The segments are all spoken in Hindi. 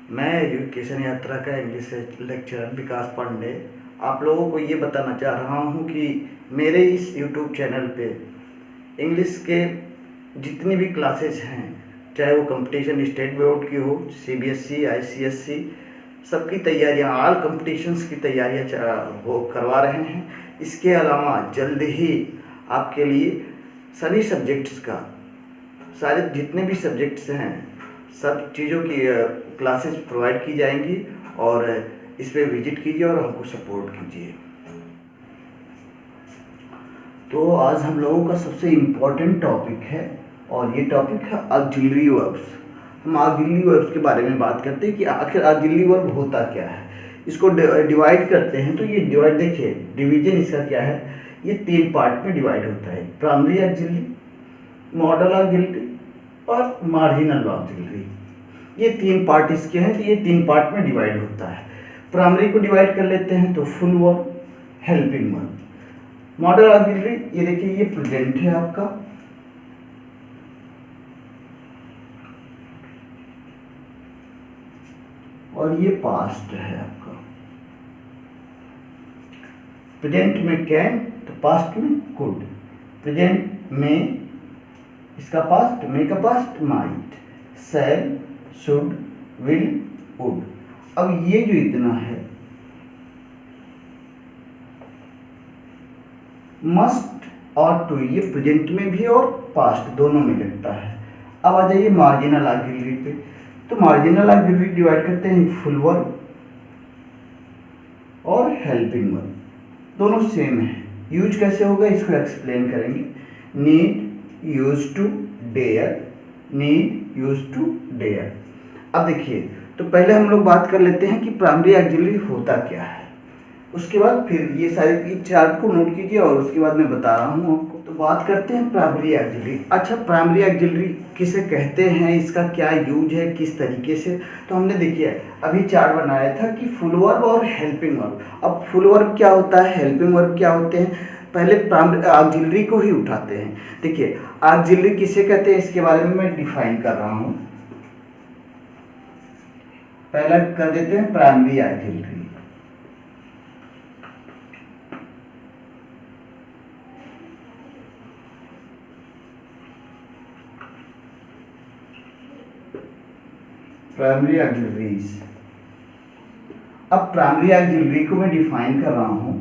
मैं एजुकेशन यात्रा का इंग्लिश लेक्चरर विकास पांडे आप लोगों को ये बताना चाह रहा हूँ कि मेरे इस यूट्यूब चैनल पे इंग्लिश के जितनी भी क्लासेस हैं, चाहे वो कंपटीशन स्टेट बोर्ड की हो, सीबीएसई, आईसीएसई, सबकी तैयारियां, ऑल कंपटीशंस की तैयारियां वो करवा रहे हैं। इसके अलावा जल्द ही आपके लिए सभी सब्जेक्ट्स का, सारे जितने भी सब्जेक्ट्स हैं, सब चीज़ों की क्लासेस प्रोवाइड की जाएंगी और इस पर विजिट कीजिए और हमको सपोर्ट कीजिए। तो आज हम लोगों का सबसे इम्पोर्टेंट टॉपिक है और ये टॉपिक है ऑक्सिलरी वर्ब्स। हम ऑक्सिलरी वर्ब्स के बारे में बात करते हैं कि आखिर ऑक्सिलरी वर्ब होता क्या है। इसको डिवाइड करते हैं तो ये डिवाइड, देखिए डिवीजन इसका क्या है, ये 3 पार्ट में डिवाइड होता है: प्राइमरी ऑक्सिलरी, मॉडल ऑक्सिलरी और मार्जिनल ऑक्सिलरी। ये 3 पार्ट इसके हैं, तो ये 3 पार्ट में डिवाइड होता है। प्राइमरी को डिवाइड कर लेते हैं तो full verb, helping verb. Model auxiliary, ये देखिए ये प्रेजेंट है आपका, और ये पास्ट है आपका। प्रेजेंट में कैन तो पास्ट में कुड, प्रेजेंट में इसका पास्ट, में का past might, shall, should, will, would. अब ये जो इतना है, मस्ट और टू, ये प्रेजेंट में भी और पास्ट दोनों में लगता है। अब आ जाइए मार्जिनल ऑक्सिलरी पे। तो मार्जिनल ऑक्सिलरी डिवाइड करते हैं फुल वर्ब और हेल्पिंग वर्ब, दोनों सेम है। यूज कैसे होगा इसको एक्सप्लेन करेंगे। Need, use to, dare, need, use to, dare. अब देखिए, तो पहले हम लोग बात कर लेते हैं कि प्राइमरी ऑक्सिलरी होता क्या है। उसके बाद फिर ये सारे चार्ट को नोट कीजिए और उसके बाद मैं बता रहा हूँ आपको। तो बात करते हैं प्राइमरी ऑक्सिलरी। अच्छा, प्राइमरी ऑक्सिलरी किसे कहते हैं, इसका क्या यूज है, किस तरीके से। तो हमने देखिए अभी चार्ट बनाया था कि फुल वर्ब और हेल्पिंग वर्ब। अब फुल वर्ब क्या होता है, हेल्पिंग वर्ब क्या होते हैं, पहले प्राइमरी ऑक्सिलरी को ही उठाते हैं। देखिए ऑक्सिलरी किसे कहते हैं, इसके बारे में मैं डिफाइन कर रहा हूँ। पहला कर देते हैं प्राइमरी ऑक्सिलरी। Primary auxiliaries. अब प्राइमरी ऑक्सिलरी को मैं डिफाइन कर रहा हूं,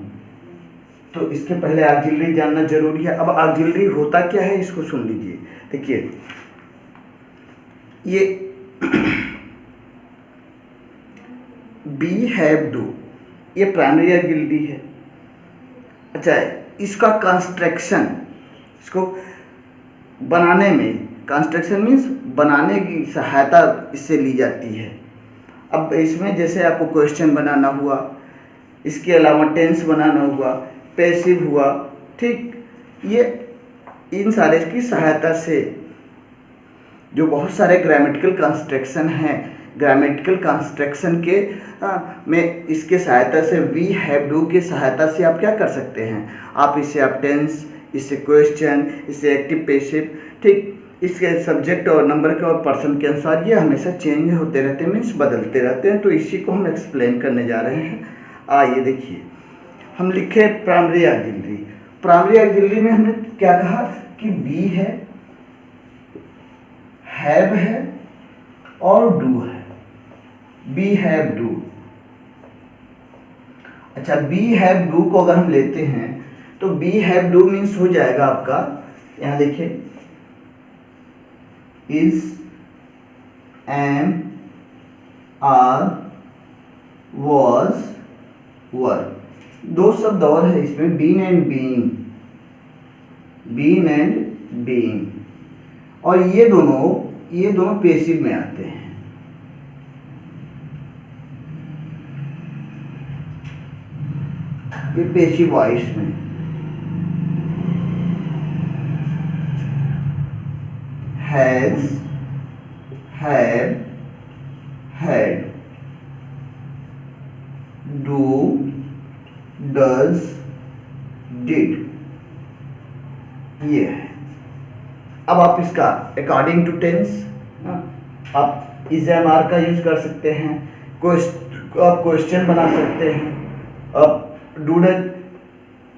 तो इसके पहले ऑक्सिलरी जानना जरूरी है। अब ऑक्सिलरी होता क्या है इसको सुन लीजिए। देखिए ये बी हैव डू, ये प्राइमरी ऑक्सिलरी है। अच्छा, इसका कंस्ट्रक्शन, इसको बनाने में, कंस्ट्रक्शन मीन्स बनाने की सहायता इससे ली जाती है। अब इसमें जैसे आपको क्वेश्चन बनाना हुआ, इसके अलावा टेंस बनाना हुआ, पैसिव हुआ, ठीक, ये इन सारे की सहायता से जो बहुत सारे ग्रामेटिकल कंस्ट्रक्शन हैं, ग्रामेटिकल कंस्ट्रक्शन के में इसके सहायता से, वी हैव डू के सहायता से आप क्या कर सकते हैं, आप इससे आप टेंस, इससे क्वेश्चन, इससे एक्टिव पैसिव, ठीक, इसके सब्जेक्ट और नंबर के और पर्सन के अनुसार ये हमेशा चेंज होते रहते हैं, मीन्स बदलते रहते हैं। तो इसी को हम एक्सप्लेन करने जा रहे हैं। आइए देखिए, हम लिखे प्राइमरी ऑक्सिलरी। प्राइमरी ऑक्सिलरी में हमने क्या कहा कि बी है, हैव है और डू है। Be have do. अच्छा, बी हैव डू को अगर हम लेते हैं तो बी हैव डू मीन्स हो जाएगा आपका, यहां देखिए, is, am, are, was, were. 2 शब्द और है इसमें, been and being, been and being. और ये दोनों पेसिव में आते हैं। ये पेसिव वॉइस में, has, have, had, do, does, did, ये है। अब आप इसका अकॉर्डिंग टू टेंस आप इज़एमआर का यूज कर सकते हैं, आप क्वेश्चन बना सकते हैं, आप डूडल।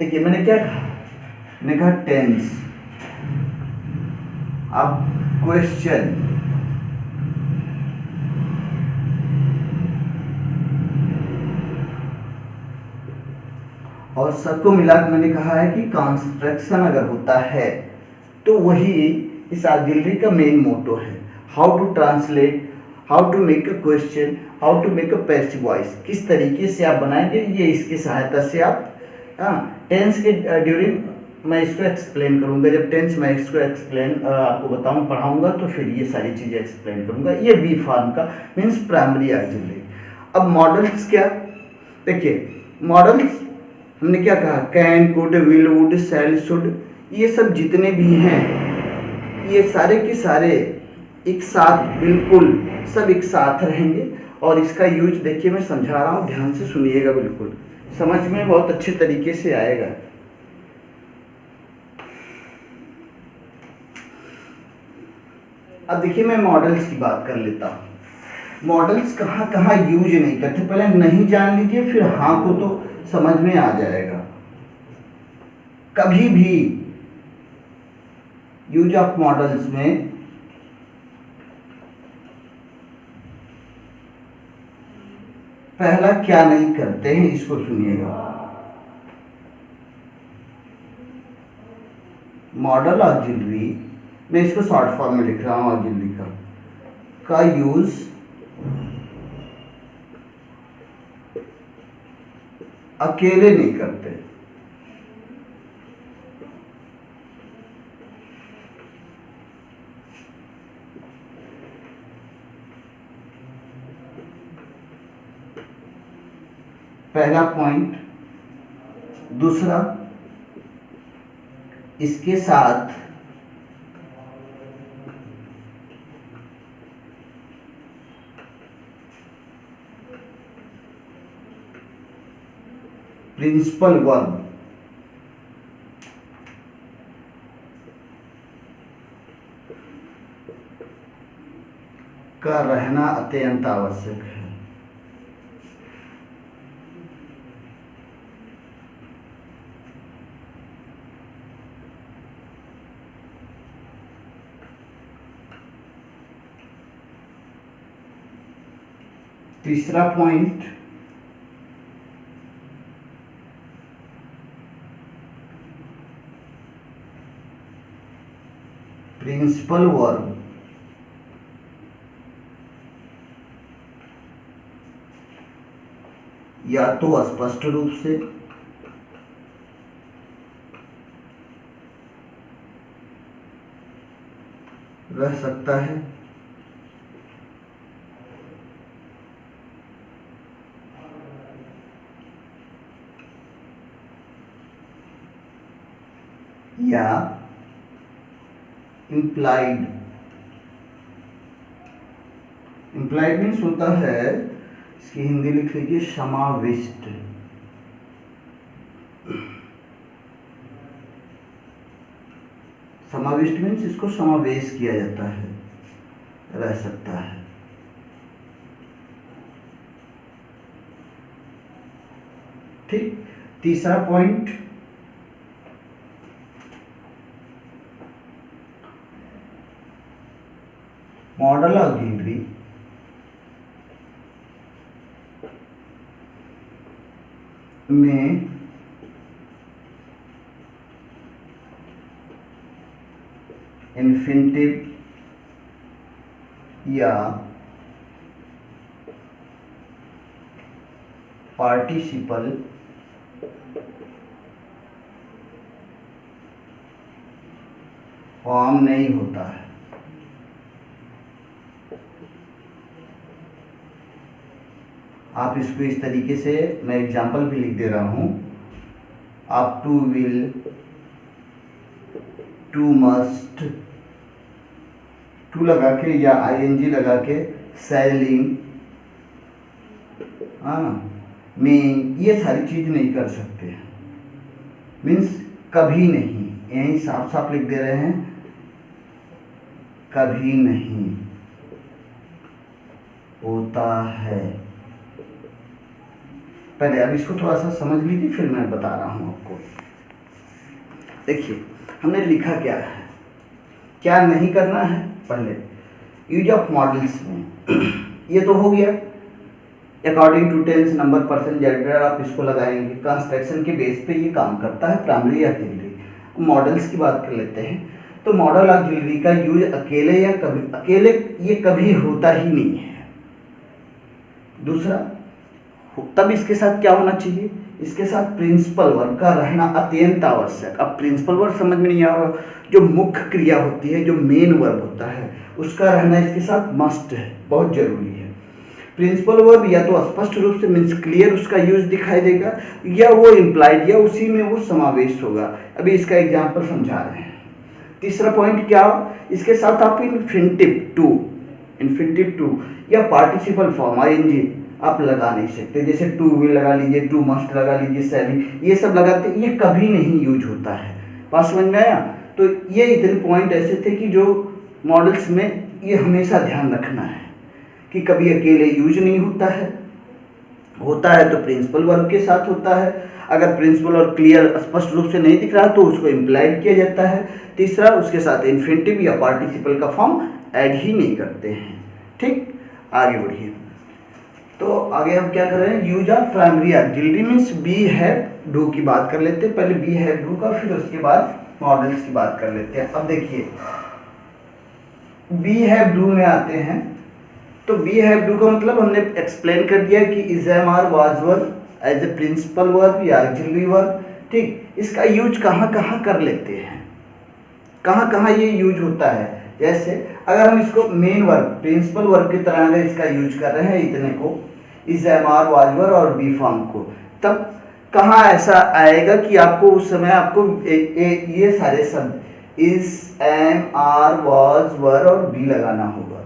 देखिए मैंने क्या कहा, मैंने कहा टेंस, आप क्वेश्चन, और सबको मिलाकर मैंने कहा है कि कंस्ट्रक्शन अगर होता है तो वही इस ऑक्सिलरी का मेन मोटो है। How to translate, how to make a question, how to make a passive voice, किस तरीके से आप बनाएंगे, ये इसकी सहायता से आप टेंस के ड्यूरिंग मैं इसको एक्सप्लेन करूंगा। जब टेंस मैं इसको एक्सप्लेन आपको बताऊँ पढ़ाऊंगा तो फिर ये सारी चीज़ें एक्सप्लेन करूंगा। ये बी फॉर्म का मीन्स प्राइमरी ऑक्सिलरी। अब मॉडल्स क्या, देखिए मॉडल्स हमने क्या कहा, can, could, will, would, shall, should, ये सब जितने भी हैं ये सारे के सारे एक साथ, बिल्कुल सब एक साथ रहेंगे। और इसका यूज देखिए मैं समझा रहा हूँ, ध्यान से सुनिएगा, बिल्कुल समझ में बहुत अच्छे तरीके से आएगा। अब देखिए मैं मॉडल्स की बात कर लेता हूँ। मॉडल्स कहाँ कहाँ यूज नहीं करते, पहले नहीं जान लीजिए, फिर हाँ को तो समझ में आ जाएगा। कभी भी यूज ऑफ मॉडल्स में पहला क्या नहीं करते हैं, इसको सुनिएगा। मॉडल ऑक्सिलरी, मैं इसको शॉर्ट फॉर्म में लिख रहा हूं, ऑक्सिलरी का यूज अकेले नहीं करते। पहला पॉइंट। दूसरा, इसके साथ प्रिंसिपल वर्ब का रहना अत्यंत आवश्यक है। तीसरा पॉइंट, प्रिंसिपल वर्ब या तो स्पष्ट रूप से रह सकता है या इम्प्लाइड। इम्प्लाइड मीन्स होता है, इसकी हिंदी लिख लीजिए समाविष्ट। समाविष्ट मीन्स इसको समावेश किया जाता है, रह सकता है। ठीक। तीसरा पॉइंट, मॉडल ऑक्सिलरी में इन्फिनिटिव या पार्टिसिपल फॉर्म नहीं होता है। आप इसको इस तरीके से, मैं एग्जाम्पल भी लिख दे रहा हूं, आप to will, to must, to लगा के या आईएनजी लगा के, सेलिंग, में ये सारी चीज नहीं कर सकते। मीन्स कभी नहीं, यही साफ साफ लिख दे रहे हैं, कभी नहीं। होता है। पहले अब इसको थोड़ा सा समझ लीजिए, फिर मैं बता रहा हूँ आपको। देखिए हमने लिखा क्या है, क्या नहीं करना है। पहले यूज ऑफ मॉडल्स में ये तो हो गया, according to tense, number, person, gender आप इसको लगाएंगे। कंस्ट्रक्शन के बेस पे ये काम करता है प्राइमरी ऑक्सिलरी। मॉडल्स की बात कर लेते हैं। तो मॉडल ऑक्सिलरी का यूज अकेले या कभी अकेले ये कभी होता ही नहीं है। दूसरा, तब इसके साथ क्या होना चाहिए, इसके साथ प्रिंसिपल वर्ब का रहना अत्यंत आवश्यक। अब प्रिंसिपल वर्ब समझ में नहीं आ रहा, जो मुख्य क्रिया होती है, जो मेन वर्ब होता है, उसका रहना इसके साथ मस्ट है, बहुत जरूरी है। प्रिंसिपल वर्ब या तो स्पष्ट रूप से मीन्स क्लियर उसका यूज दिखाई देगा, या वो इम्प्लाइड या उसी में वो समावेश होगा। अभी इसका एग्जाम्पल समझा रहे हैं। तीसरा पॉइंट क्या, इसके साथ आप इन्फिनिटिव टू या पार्टिसिपल फॉर्म आईएनजी आप लगा नहीं सकते। जैसे टू विल लगा लीजिए, टू मस्ट लगा लीजिए, सैली, ये सब लगाते, ये कभी नहीं यूज होता है। बात समझ में आया? तो ये इतने पॉइंट ऐसे थे कि जो मॉडल्स में ये हमेशा ध्यान रखना है कि कभी अकेले यूज नहीं होता है तो प्रिंसिपल वर्ब के साथ होता है। अगर प्रिंसिपल और क्लियर स्पष्ट रूप से नहीं दिख रहा तो उसको इम्प्लाइड किया जाता है। तीसरा, उसके साथ इन्फिनिटिव या पार्टिसिपल का फॉर्म ऐड ही नहीं करते हैं। ठीक, आगे बढ़िए। तो आगे हम क्या कर रहे हैं, use of primary auxiliary means be have do की बात कर लेते हैं। पहले बी हैव डू का, फिर उसके बाद मॉडल्स की बात कर लेते हैं। अब देखिए बी हैव डू में आते हैं। तो बी हैव डू का मतलब हमने एक्सप्लेन कर दिया कि is am are was were as a principal verb या ऑक्सिलरी वर्ब। ठीक, इसका यूज कहाँ कहाँ कर लेते हैं, कहाँ कहाँ ये यूज होता है। जैसे अगर हम इसको मेन वर्ब, प्रिंसिपल वर्ब की तरह अगर इसका यूज कर रहे हैं, इतने को, is am are was were और बी फॉर्म को, तब कहाँ ऐसा आएगा कि आपको उस समय आपको ये सारे शब्द is am are was were और बी लगाना होगा।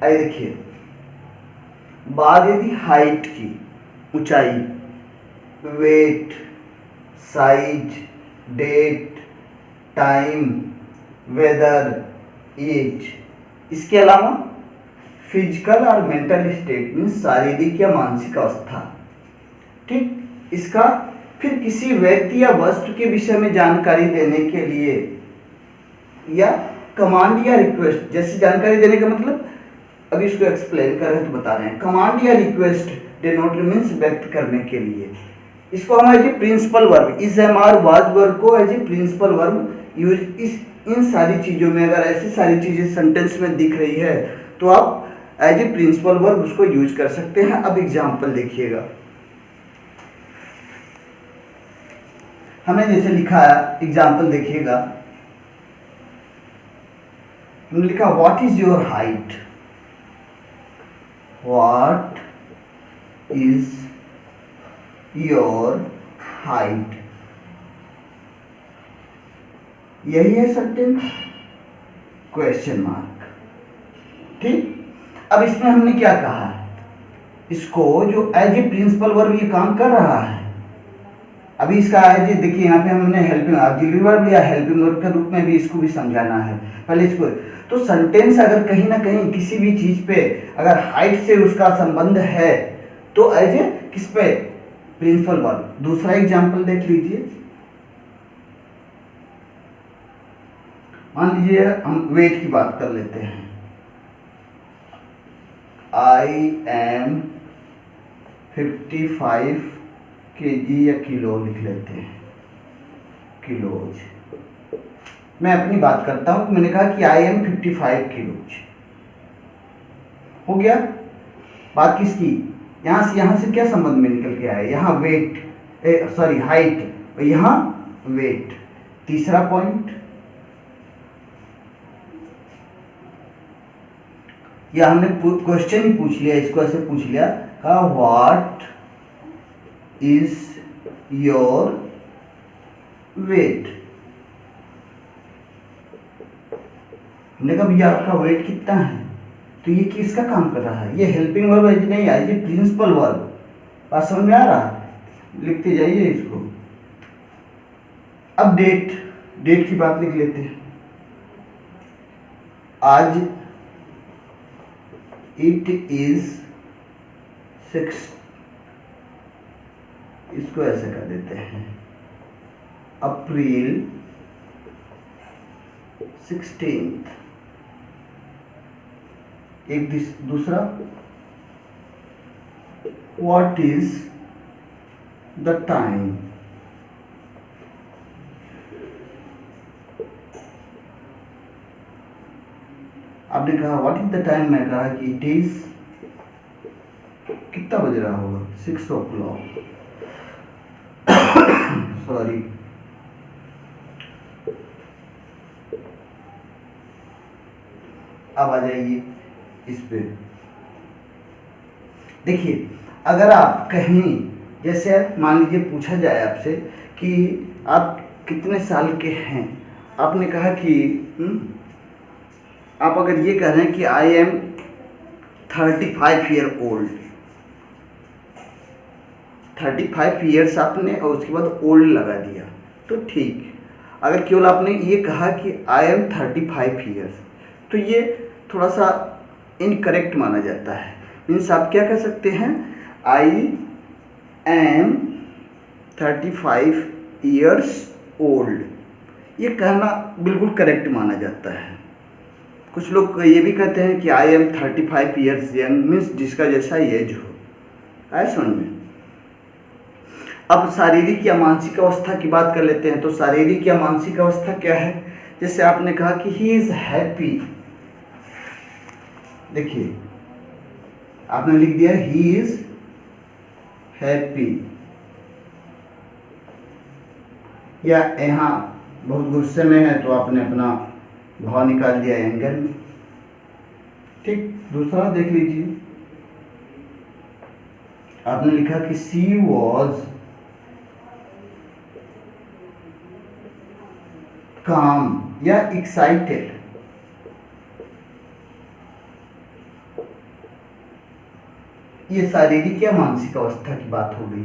आइए देखिए, बात यदि हाइट की, ऊंचाई, weight, size, date, time, weather, age, इसके अलावा फिजिकल और मेंटल स्टेट मीन्स शारीरिक या मानसिक अवस्था। ठीक, इसका फिर किसी व्यक्ति या वस्तु के विषय में जानकारी देने के लिए, या कमांड या रिक्वेस्ट, जैसी जानकारी देने का मतलब अभी इसको एक्सप्लेन कर रहे हैं तो बता रहे हैं। कमांड या रिक्वेस्ट डिनोट मीन्स व्यक्त करने के लिए, इसको हम as a principal verb, is am are was verb को as a principal verb use. इन सारी चीजों में अगर ऐसी सारी चीजें सेंटेंस में दिख रही है तो आप एज ए प्रिंसिपल वर्ब उसको यूज कर सकते हैं। अब एग्जाम्पल देखिएगा, हमने जैसे लिखा है, एग्जाम्पल देखिएगा, हमने लिखा what is your height, what is your height, यही है सेंटेंस, क्वेश्चन मार्क। ठीक, अब इसमें हमने क्या कहा, इसको जो एज ए प्रिंसिपल वर्ब ये काम कर रहा है। अभी इसका एज ए देखिए, यहाँ पे हमने हेल्पिंग ऑक्सिलरी वर्ब या हेल्पिंग वर्ब के रूप में भी इसको भी समझाना है। पहले इसको, तो सेंटेंस अगर कहीं ना कहीं किसी भी चीज पे अगर हाइट से उसका संबंध है तो एज ए किस पे, प्रिंसिपल वर्ब। दूसरा एग्जाम्पल देख लीजिए, मान लीजिए हम वेट की बात कर लेते हैं, आई एम 55 kg या किलो लिख लेते हैं, किलोज। मैं अपनी बात करता हूं, मैंने कहा कि आई एम 55 किलोज, हो गया। बात किसकी, यहां से क्या संबंध में निकल के आया, यहाँ वेट, सॉरी हाइट, यहाँ वेट। तीसरा पॉइंट, या हमने क्वेश्चन ही पूछ लिया, इसको ऐसे पूछ लिया, कहा व्हाट इज योर वेट। हमने कहा भैया आपका वेट कितना है, तो ये किसका काम कर रहा है, ये हेल्पिंग वर्ब है नहीं, है ये प्रिंसिपल वर्ब। बात समझ में आ रहा है, लिखते जाइए इसको। अब डेट की बात लिख लेते हैं, आज इट इज 6, इसको ऐसे कर देते हैं, अप्रैल 16। एक दूसरा, व्हाट इज द टाइम, आपने कहा व्हाट इज द टाइम, मैं कहा कि इट इज, कितना बज रहा होगा, 6 o'clock, सॉरी। अब आ जाइए इस पे, देखिए अगर आप कहीं, जैसे मान लीजिए पूछा जाए आपसे कि आप कितने साल के हैं, आपने कहा कि आप अगर ये कह रहे हैं कि I am 35 year old, 35 years आपने और उसके बाद ओल्ड लगा दिया तो ठीक। अगर केवल आपने ये कहा कि आई एम 35 ईयर्स, तो ये थोड़ा सा इनकरेक्ट माना जाता है। मीन्स आप क्या कह सकते हैं, आई एम 35 ईयर्स ओल्ड, ये कहना बिल्कुल करेक्ट माना जाता है। कुछ लोग ये भी कहते हैं कि I am 35 years young, means जिसका जैसा एज हो। आए समझ में। अब शारीरिक या मानसिक अवस्था की बात कर लेते हैं। तो शारीरिक या मानसिक अवस्था क्या है, जैसे आपने कहा कि ही इज हैप्पी, देखिए आपने लिख दिया ही इज हैप्पी, या यहाँ बहुत गुस्से में है तो आपने अपना भाव निकाल दिया एंगर में, ठीक। दूसरा देख लीजिए, आपने लिखा कि शी वॉज काम या एक्साइटेड, ये शारीरिक या मानसिक अवस्था की बात हो गई।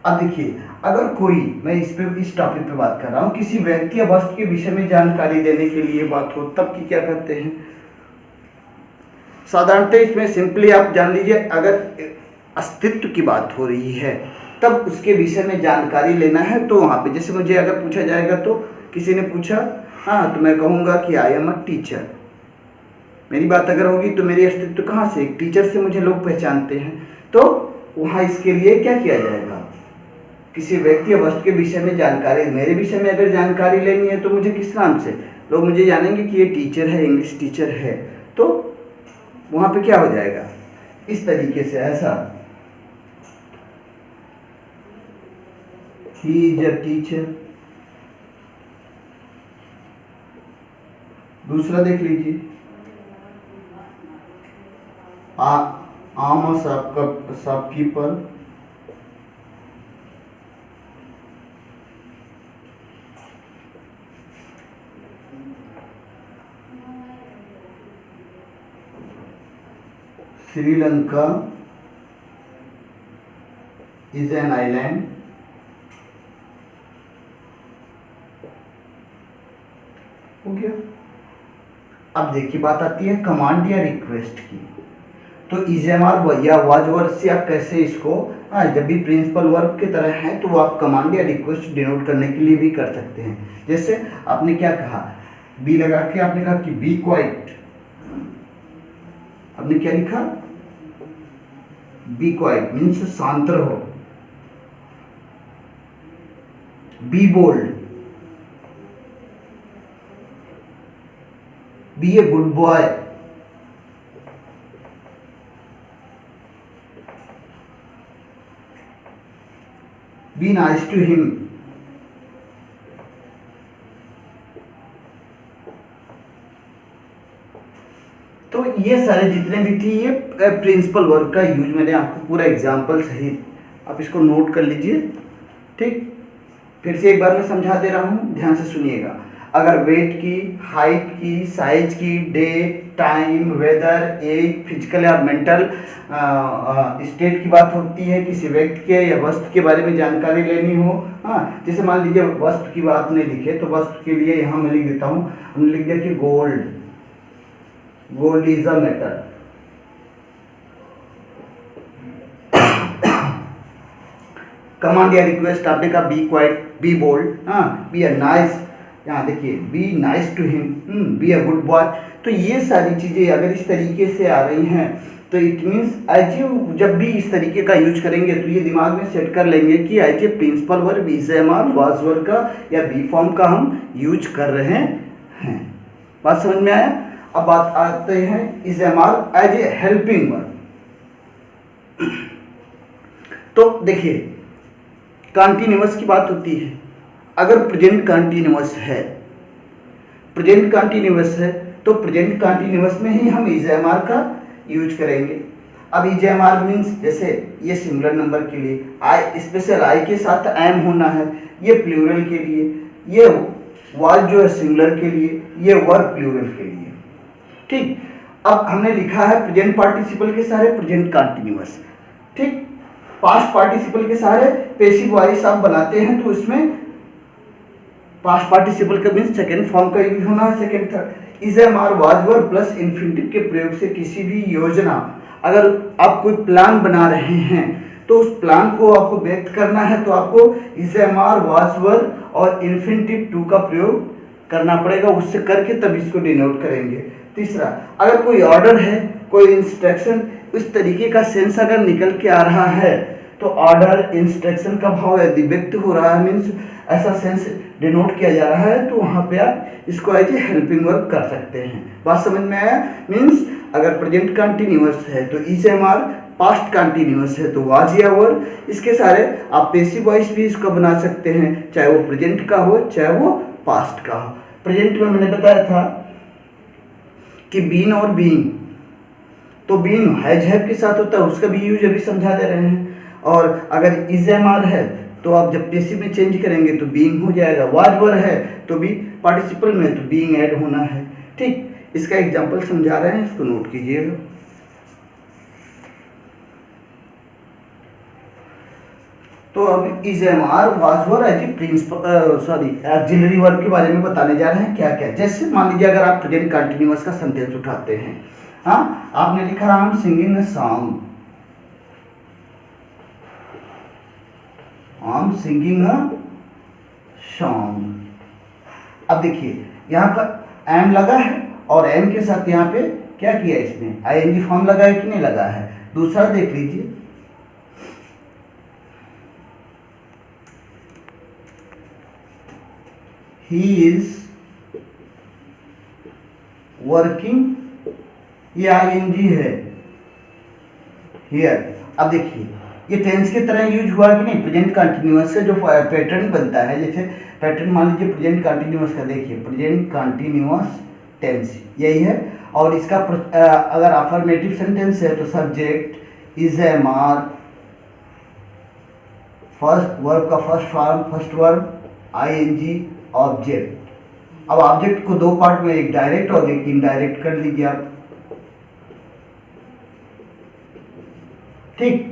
अब देखिए, अगर कोई, मैं इस टॉपिक पे बात कर रहा हूँ, किसी व्यक्ति या वस्तु के विषय में जानकारी देने के लिए बात हो, तब की क्या करते हैं, साधारणतः इसमें सिंपली आप जान लीजिए, अगर अस्तित्व की बात हो रही है तब उसके विषय में जानकारी लेना है। तो वहाँ पे जैसे मुझे अगर पूछा जाएगा, तो किसी ने पूछा, हाँ, तो मैं कहूँगा कि आई एम अ टीचर। मेरी बात अगर होगी तो मेरी अस्तित्व कहाँ से, एक टीचर से मुझे लोग पहचानते हैं। तो वहाँ इसके लिए क्या किया जाएगा, किसी व्यक्ति या वस्तु के विषय में जानकारी, मेरे विषय में अगर जानकारी लेनी है तो मुझे किस नाम से लोग मुझे जानेंगे कि ये टीचर है, इंग्लिश टीचर है। तो वहाँ पे क्या हो जाएगा, इस तरीके से, ऐसा, ही इज अ टीचर। दूसरा देख लीजिए, आम shopkeeper, Sri Lanka is an island, हो गया। अब देखिए बात आती है कमांड या रिक्वेस्ट की। तो इजेमआर या वाज वर्ब से आप कैसे इसको, जब भी प्रिंसिपल वर्ब की तरह है तो आप कमांड या रिक्वेस्ट डिनोट करने के लिए भी कर सकते हैं। जैसे आपने क्या कहा, बी लगा के आपने कहा कि बी क्वाइट, आपने क्या लिखा, बी क्वाइट मीन्स शांत रहो। Be bold, be a good boy, be nice to him. तो ये सारे जितने भी थी, ये प्रिंसिपल वर्ब का यूज मैंने आपको पूरा एग्जाम्पल सहित, आप इसको नोट कर लीजिए, ठीक। फिर से एक बार मैं समझा दे रहा हूँ, ध्यान से सुनिएगा। अगर वेट की, हाइट की, साइज की, date, time, weather, age, physical या मेंटल स्टेट की बात होती है, किसी व्यक्ति के या वस्तु के बारे में जानकारी लेनी हो, हाँ, जैसे मान लीजिए वस्तु की बात नहीं लिखे तो वस्तु के लिए यहाँ मैं लिख देता हूँ, हमने लिख दिया कि gold, gold is a metal, command या रिक्वेस्ट आपने कहा बी क्वाइट, बी बोल्ड, हाँ, बी अ नाइस, यहाँ देखिए be nice to him, be a good boy. तो ये सारी चीज़ें अगर इस तरीके से आ रही हैं तो इट मीन्स एज यू जब भी इस तरीके का यूज करेंगे तो ये दिमाग में सेट कर लेंगे कि as a principal verb is am are was were का या बी फॉर्म का हम यूज कर रहे हैं। बात समझ में आया? अब बात आते हैं is am are as a helping verb. तो देखिए कॉन्टिन्यूअस की बात होती है, अगर प्रेजेंट कॉन्टिन्यूअस है, प्रेजेंट कॉन्टिन्यूअस है तो प्रेजेंट कॉन्टिन्यूअस में ही हम इज एम आर का यूज करेंगे। अब इज एम आर मीन्स जैसे ये सिंगुलर नंबर के लिए आई, स्पेशल आई के साथ एम होना है, ये प्लूरल के लिए, ये वाज जो है सिंगुलर के लिए, ये वर्ब प्लूरल के लिए। ठीक, अब हमने लिखा है प्रेजेंट पार्टिसिपल के सारे प्रेजेंट कॉन्टिन्यूअस। ठीक, पास्ट पार्टिसिपल के सारे पैसिव वॉइस आप बनाते हैं तो उसमें पास्ट पार्टिसिपल का मीन्स सेकेंड फॉर्म का यूज होना है, second third. Is am are was were plus infinitive के प्रयोग से किसी भी योजना, अगर आप कोई प्लान बना रहे हैं तो उस प्लान को आपको व्यक्त करना है तो आपको is am are was were और इन्फिनिटिव टू का प्रयोग करना पड़ेगा, उससे करके तब इसको डिनोट करेंगे। तीसरा, अगर कोई ऑर्डर है, कोई इंस्ट्रक्शन, उस तरीके का सेंस अगर निकल के आ रहा है तो ऑर्डर इंस्ट्रक्शन का भाव यदि व्यक्त हो रहा है मीन्स ऐसा सेंस डिनोट किया जा रहा है तो वहाँ पे आप इसको एज ए हेल्पिंग वर्ब कर सकते हैं। बात समझ में आया? मीन्स अगर प्रेजेंट कंटिन्यूअस है तो is am are, past continuous है तो वाज या वर, इसके सारे आप पैसिव वॉइस भी इसका बना सकते हैं, चाहे वो प्रेजेंट का हो चाहे वो पास्ट का हो। प्रेजेंट में मैंने बताया था कि बीन और बीइंग, तो बीन हैज हैव के साथ होता है, उसका भी यूज अभी समझा दे रहे हैं। और अगर इज एम आर है तो आप जब पैसिव में चेंज करेंगे तो बीइंग हो जाएगा, वाज वर है तो भी पार्टिसिपल में तो बीइंग ऐड होना है। ठीक, इसका एग्जांपल समझा रहे हैं, इसको नोट कीजिएगा। तो अब is am are was were as a principal auxiliary verb के बारे में बताने जा रहे हैं क्या क्या। जैसे मान लीजिए अगर आप प्रेजेंट कंटीन्यूअस का सेंटेंस उठाते हैं, हाँ, आपने लिखा I am singing a song, I am singing a song. अब देखिए यहाँ पर एम लगा है और एम के साथ यहाँ पे क्या किया इसने, आईएनजी फॉर्म लगा है कि नहीं लगा है। दूसरा देख लीजिए, ही इज वर्किंग, ये आईएनजी है हियर। अब देखिए ये टेंस की तरह यूज हुआ कि नहीं, प्रेजेंट कंटिन्यूअस से जो पैटर्न बनता है, जैसे पैटर्न मान लीजिए प्रेजेंट कंटिन्यूअस का, देखिए प्रेजेंट कंटिन्यूअस टेंस यही है। और इसका अगर अफर्मेटिव सेंटेंस है तो subject is am are, first verb का first form first verb, ING, object. अब ऑब्जेक्ट को दो पार्ट में, एक डायरेक्ट और एक इनडायरेक्ट कर लीजिए आप। ठीक,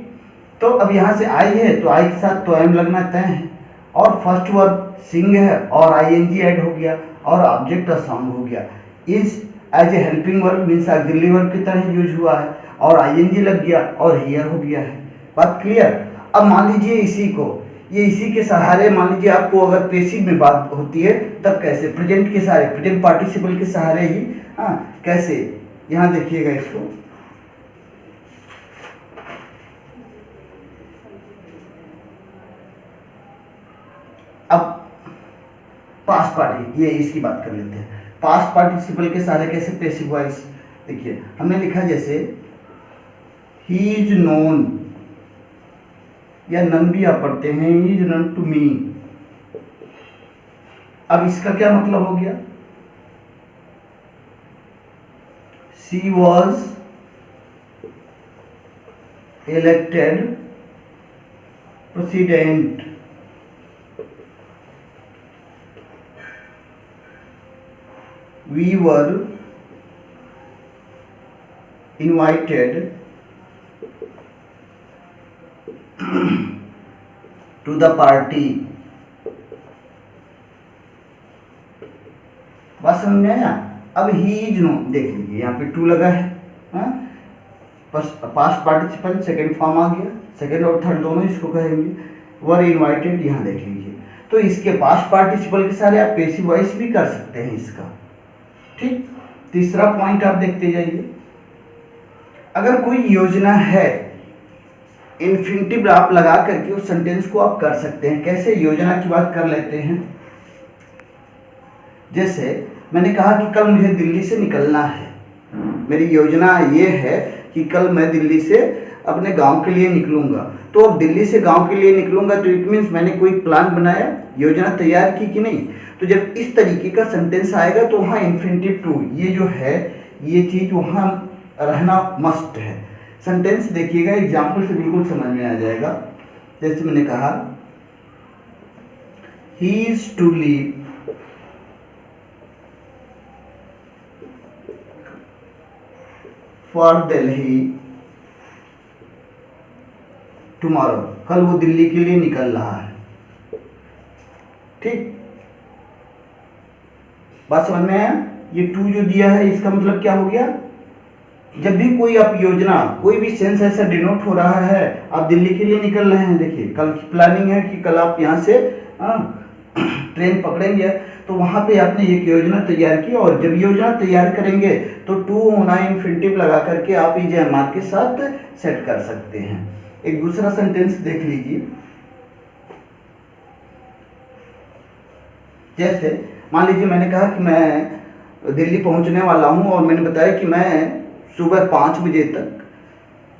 तो अब यहाँ से आई है तो आई के साथ तो एम लगना तय है, और फर्स्ट वर्ब सिंग है और आईएनजी ऐड हो गया और ऑब्जेक्ट और सॉन्ग हो गया। Is as a helping verb means auxiliary verb की तरह यूज हुआ है और आईएनजी लग गया और हियर हो गया है। बात क्लियर? अब मान लीजिए इसी को, ये इसी के सहारे मान लीजिए आपको अगर पैसिव में बात होती है तब कैसे, प्रेजेंट के सहारे, प्रेजेंट पार्टिसिपल के सहारे ही, हाँ कैसे, यहाँ देखिएगा इसको, अब पास्ट पार्टी, ये इसकी बात कर लेते हैं। पास्ट पार्टिसिपल के सारे कैसे पैसिव वॉइस, देखिए हमने लिखा जैसे ही इज नोन, या नन भी आप पढ़ते हैं, he is known to me. अब इसका क्या मतलब हो गया, she was elected president, we were invited to the party। बात समझ में आया? अब ही इज नो, देख लीजिए यहाँ पे टू लगा है, पास्ट पार्टिसिपल सेकेंड फॉर्म आ गया, सेकेंड और थर्ड दोनों इसको कहेंगे। वर इनवाइटेड, यहाँ देख लीजिए। तो इसके पास्ट पार्टिसिपल के सारे आप पैसिव वॉइस भी कर सकते हैं इसका। ठीक, तीसरा पॉइंट आप देखते जाइए। अगर कोई योजना है, इन्फिनिटिव आप लगा करके उस सेंटेंस को आप कर सकते हैं। कैसे, योजना की बात कर लेते हैं। जैसे मैंने कहा कि कल मुझे दिल्ली से निकलना है, मेरी योजना ये है कि कल मैं दिल्ली से अपने गांव के लिए निकलूंगा। तो अब दिल्ली से गांव के लिए निकलूंगा तो इट मीन्स मैंने कोई प्लान बनाया, योजना तैयार की कि नहीं। तो जब इस तरीके का सेंटेंस आएगा तो वहाँ इन्फिनिटिव टू ये जो है, ये चीज वहाँ रहना मस्ट है। सेंटेंस देखिएगा, एग्जाम्पल से बिल्कुल समझ में आ जाएगा। जैसे मैंने कहा, he is to leave for Delhi tomorrow, कल वो दिल्ली के लिए निकल रहा है। ठीक, बात समझ में आया। ये टू जो दिया है इसका मतलब क्या हो गया, जब भी कोई आप योजना, कोई भी सेंस ऐसा डिनोट हो रहा है, आप दिल्ली के लिए निकल रहे हैं, देखिए कल की प्लानिंग है कि कल आप यहाँ से ट्रेन पकड़ेंगे, तो वहाँ पे आपने एक योजना तैयार की। और जब योजना तैयार करेंगे तो टू होना इन्फिनिटिव लगा करके आप इज एम आर के साथ सेट कर सकते हैं। एक दूसरा सेंटेंस देख लीजिए। जैसे मान लीजिए मैंने कहा कि मैं दिल्ली पहुंचने वाला हूं और मैंने बताया कि मैं सुबह 5 बजे तक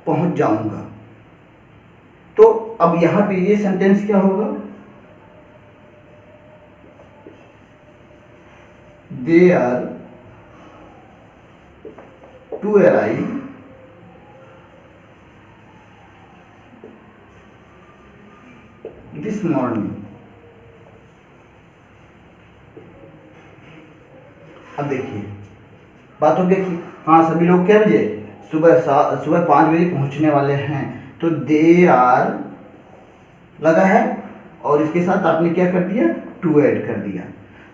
पहुंच जाऊंगा। तो अब यहां पे ये सेंटेंस क्या होगा, they are to arrive this morning. अब देखिए बात हो गई कि हाँ सभी लोग क्या बजे सुबह 5 बजे पहुंचने वाले हैं, तो दे आर लगा है और इसके साथ आपने क्या कर दिया, टू ऐड कर दिया।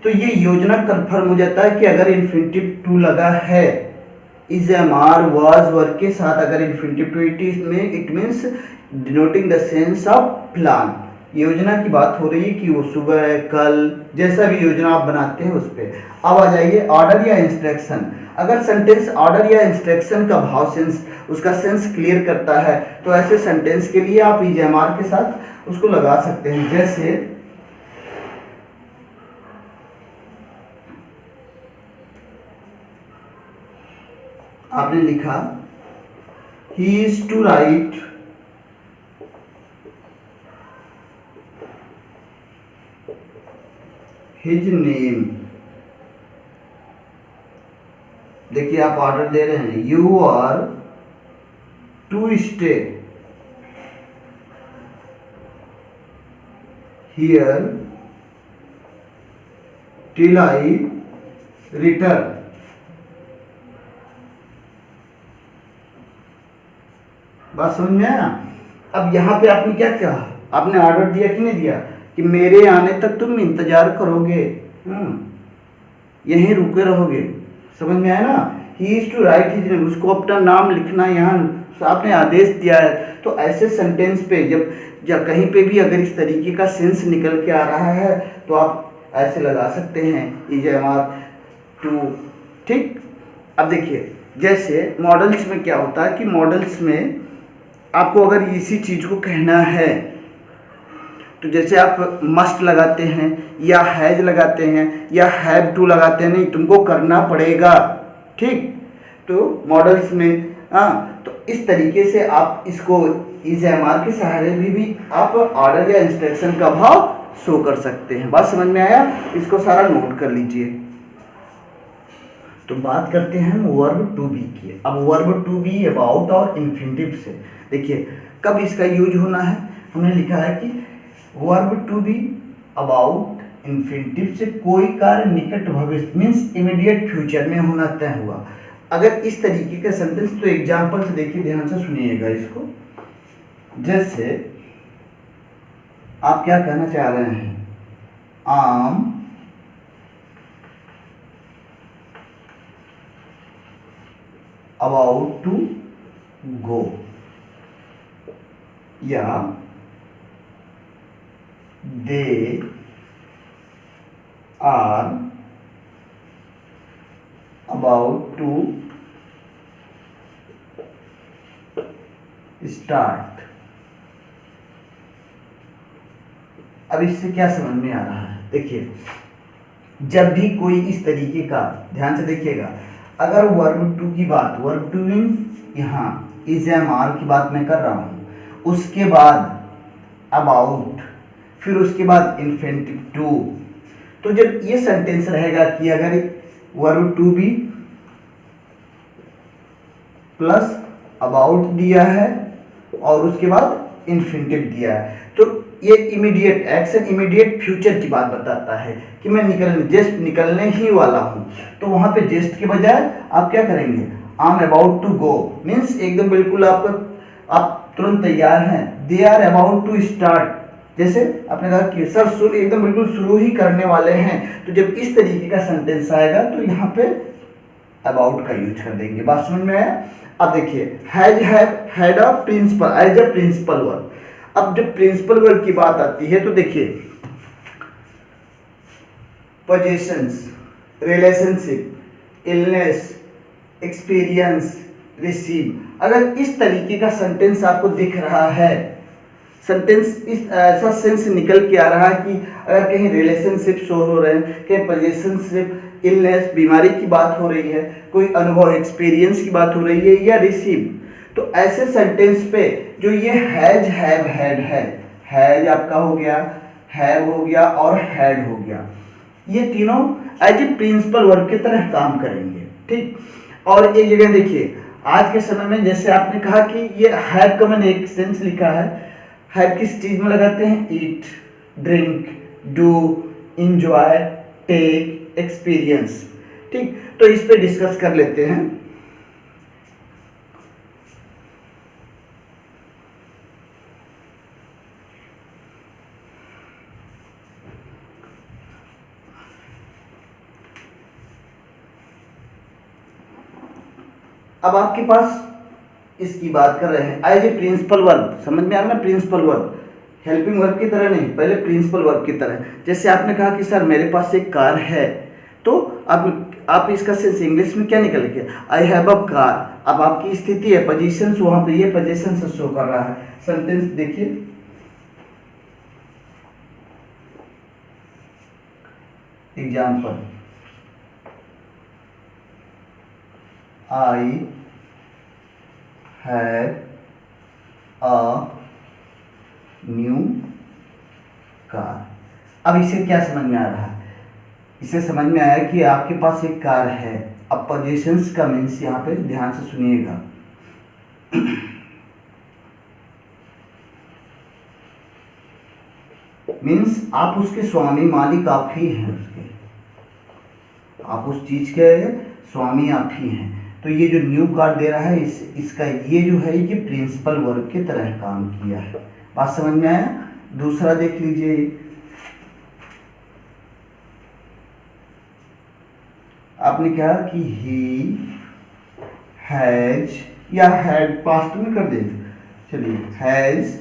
तो ये योजना कंफर्म हो जाता है कि अगर इन्फिनिटिव टू लगा है, is am are was were के साथ अगर infinitive to it means denoting the sense of plan. योजना की बात हो रही है कि वो सुबह, कल, जैसा भी योजना आप बनाते हैं उस पर। अब आ जाइए ऑर्डर या इंस्ट्रक्शन। अगर सेंटेंस ऑर्डर या इंस्ट्रक्शन का भाव सेंस, उसका सेंस क्लियर करता है, तो ऐसे सेंटेंस के लिए आप इज एम आर के साथ उसको लगा सकते हैं। जैसे आपने लिखा, he is to write his name. देखिए आप ऑर्डर दे रहे हैं, you are to stay here till I return. बात समझ में आया। अब यहाँ पे आपने क्या कहा, आपने ऑर्डर दिया कि नहीं दिया कि मेरे आने तक तुम इंतजार करोगे, यहीं रुके रहोगे। समझ में आया ना। He is to write his name, उसको अपना नाम लिखना, यहाँ आपने आदेश दिया है। तो ऐसे सेंटेंस पे जब कहीं पे भी अगर इस तरीके का सेंस निकल के आ रहा है तो आप ऐसे लगा सकते हैं, इज एम आर टू। ठीक, अब देखिए जैसे मॉडल्स में क्या होता है कि मॉडल्स में आपको अगर इसी चीज को कहना है तो जैसे आप मस्ट लगाते हैं या हैज लगाते हैं या हैव टू लगाते हैं, नहीं तुमको करना पड़ेगा। ठीक, तो मॉडल्स में तो इस तरीके से आप इसको इज एम आर के सहारे भी आप ऑर्डर या इंस्ट्रक्शन का भाव शो कर सकते हैं। बात समझ में आया, इसको सारा नोट कर लीजिए। तो बात करते हैं हम वर्ब टू बी की। अब वर्ब टू बी अबाउट और इन्फिनिटिव से देखिए कब इसका यूज होना है। हमने लिखा है कि verb to be about infinitive से कोई कार्य निकट भविष्य मीन्स इमीडिएट फ्यूचर में होना तय हुआ। अगर इस तरीके का सेंटेंस, तो एग्जाम्पल से देखिए, ध्यान से सुनिएगा इसको। जैसे आप क्या कहना चाह रहे हैं, आम अबाउट टू गो, या they are about to start. अब इससे क्या समझ में आ रहा है? देखिए, जब भी कोई इस तरीके का, ध्यान से देखिएगा, अगर वर्ब टू की बात, वर्ब टू मीन्स यहाँ इज एम आर की बात मैं कर रहा हूँ, उसके बाद अबाउट, फिर उसके बाद इन्फिनिटिव टू, तो जब ये सेंटेंस रहेगा कि अगर वर्ब टू भी प्लस अबाउट दिया है और उसके बाद इन्फिनिटिव दिया है, तो ये इमीडिएट एक्शन, इमीडिएट फ्यूचर की बात बताता है कि मैं जस्ट निकलने ही वाला हूँ। तो वहाँ पे जस्ट के बजाय आप क्या करेंगे? I am about to go, means एकदम बिल्कुल आप तुरंत तैयार हैं। They are about to start, जैसे आपने कहा कि सर शुरू, एकदम बिल्कुल शुरू ही करने वाले हैं। तो जब इस तरीके का सेंटेंस आएगा तो यहाँ पे अबाउट का यूज कर देंगे। बात समझ में आया? अब देखिए, has had a principal as a principal verb. अब जब प्रिंसिपल वर्ब की बात आती है तो देखिए, positions, relationship, illness, experience, receive, अगर इस तरीके का सेंटेंस आपको दिख रहा है, सेंटेंस इस ऐसा सेंस निकल के आ रहा है कि अगर कहीं रिलेशनशिप शो हो रहे हैं, कहीं पोजीशनशिप, इलनेस, बीमारी की बात हो रही है, कोई अनुभव, एक्सपीरियंस की बात हो रही है, या रिसीव, तो ऐसे सेंटेंस पे जो ये हैज, हैव, हैड है, हैज आपका हो गया, हैव हो गया और हैड हो गया, ये तीनों एज ए प्रिंसिपल वर्ब की तरह काम करेंगे। ठीक, और एक जगह देखिए, आज के समय में जैसे आपने कहा कि ये हैव का मैंने एक सेंस लिखा है, हैव किस चीज में लगाते हैं? Eat, drink, do, enjoy, take, experience. ठीक, तो इस पे डिस्कस कर लेते हैं। अब आपके पास इसकी बात कर रहे हैं एज ए प्रिंसिपल वर्ब, समझ में आ रहा है ना? प्रिंसिपल वर्ब, हेल्पिंग वर्ब की तरह नहीं, पहले प्रिंसिपल वर्ब की तरह। जैसे आपने कहा कि सर मेरे पास एक कार है, तो आप इसका सेंस इंग्लिश में क्या निकल गया? I have a car. अब आपकी स्थिति है, पोजीशंस, वहां पे ये पोजीशन से शो कर रहा है। सेंटेंस देखिए, example, I have a new car. अब इसे क्या समझ में आ रहा है? इसे समझ में आया कि आपके पास एक कार है। अब पोजीशंस का मीन्स यहाँ पे ध्यान से सुनिएगा, मीन्स आप उसके स्वामी, मालिक आप ही हैं उसके, आप उस चीज के स्वामी आप ही हैं। तो ये जो न्यू कार दे रहा है, इसका ये जो है ये प्रिंसिपल वर्ब की तरह काम किया है। बात समझ में आया? दूसरा देख लीजिए, आपने कहा कि ही हैज, या हैड पास्ट में कर देंगे, चलिए, हैज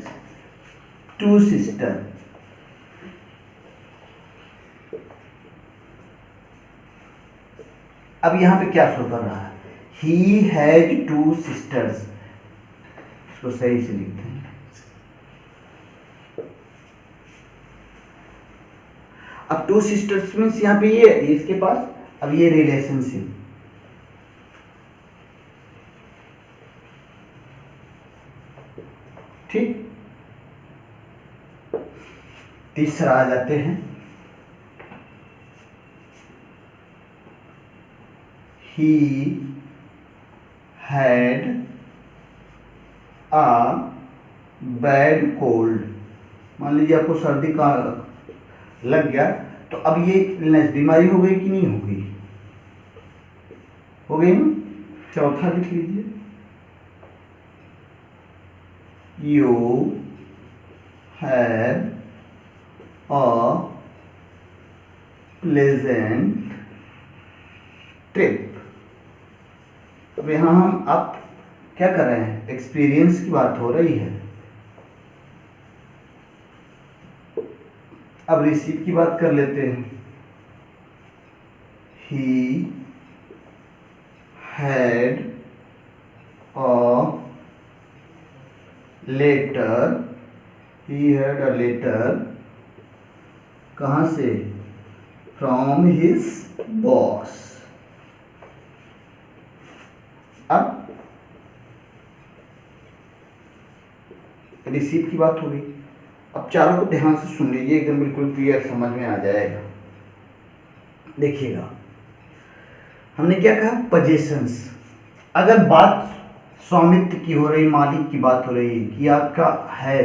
टू सिस्टर। अब यहां पे क्या शो कर रहा है? ही हैज टू सिस्टर्स, इसको सही से लिखते हैं। अब टू सिस्टर्स मीन्स यहाँ पे ये इसके पास, अब ये रिलेशनशिप, ठीक। तीसरा आ जाते हैं, he had a bad cold। मान लीजिए आपको सर्दी का लग गया, तो अब ये इलनेस, बीमारी हो गई कि नहीं हो गई? हो गई ना? चौथा लिख लीजिए, you have a pleasant trip। अब यहाँ हम आप क्या कर रहे हैं? एक्सपीरियंस की बात हो रही है। अब रिसीव की बात कर लेते हैं। He had a letter, he had a letter, कहाँ से? From his boss. अब रिसीव की बात हो गई। अब चारों को ध्यान से सुन लीजिए, एकदम बिल्कुल क्लियर समझ में आ जाएगा। देखिएगा, हमने क्या कहा? पोजेशंस। अगर बात स्वामित्व की हो रही, मालिक की बात हो रही कि आपका है,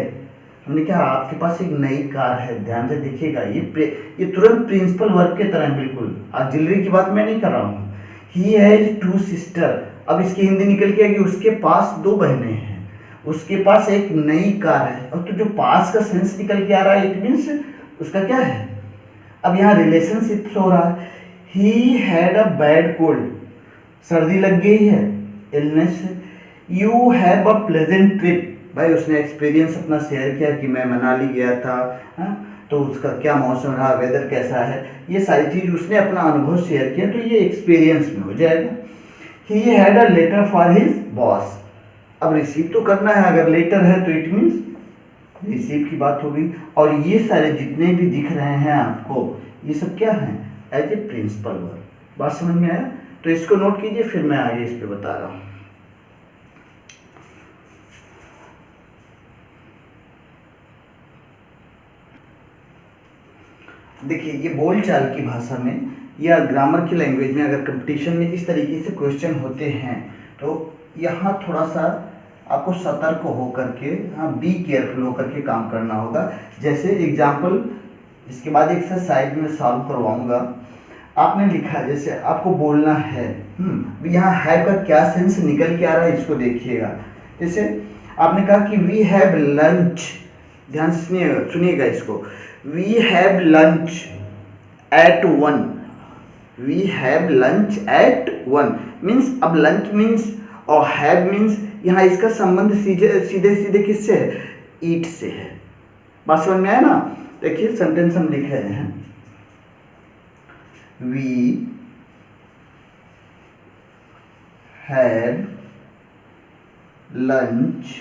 हमने क्या, आपके पास एक नई कार है। ध्यान से देखिएगा, ये तुरंत प्रिंसिपल वर्ब के तरह है, बिल्कुल ऑक्सिलरी की बात मैं नहीं कर रहा हूँ। He has 2 sister. अब इसकी हिंदी निकल के आएगी, उसके पास 2 बहनें हैं, उसके पास एक नई कार है। और तो जो पास का सेंस निकल के आ रहा है, इट मीन्स उसका क्या है? अब यहाँ रिलेशनशिप हो रहा है। ही हैड अ बैड कोल्ड, सर्दी लग गई है, इलनेस है। You have a pleasant trip, भाई उसने एक्सपीरियंस अपना शेयर किया कि मैं मनाली गया था, तो उसका क्या मौसम रहा, वेदर कैसा है, ये सारी चीज़ उसने अपना अनुभव शेयर किया, तो ये एक्सपीरियंस में हो जाएगा। He had a letter for his boss. अब रिसीव तो करना है, अगर लेटर है तो इट मीन्स रिसीव की बात होगी। और ये सारे जितने भी दिख रहे हैं आपको, ये सब क्या है? As a principal verb. बात समझ में आया? तो इसको नोट कीजिए, फिर मैं आगे इस पे बता रहा हूँ। देखिए, ये बोलचाल की भाषा में या ग्रामर की लैंग्वेज में अगर कंपटीशन में इस तरीके से क्वेश्चन होते हैं, तो यहाँ थोड़ा सा आपको सतर्क होकर के, हाँ, बी केयरफुल होकर के काम करना होगा। जैसे एग्जाम्पल, इसके बाद एक साइड में सॉल्व करवाऊंगा। आपने लिखा, जैसे आपको बोलना है, यहाँ हैव का क्या सेंस निकल के आ रहा है, इसको देखिएगा। जैसे आपने कहा कि वी हैव लंच, ध्यान से सुनिएगा इसको। We have lunch at 1, we have lunch at 1 means, अब लंच मीन्स और हैव मीन्स, यहाँ इसका संबंध सीधे सीधे किससे है? ईट से है। बात समझ में आया ना? देखिए सेंटेंस हम लिख रहे हैं, वी हैव लंच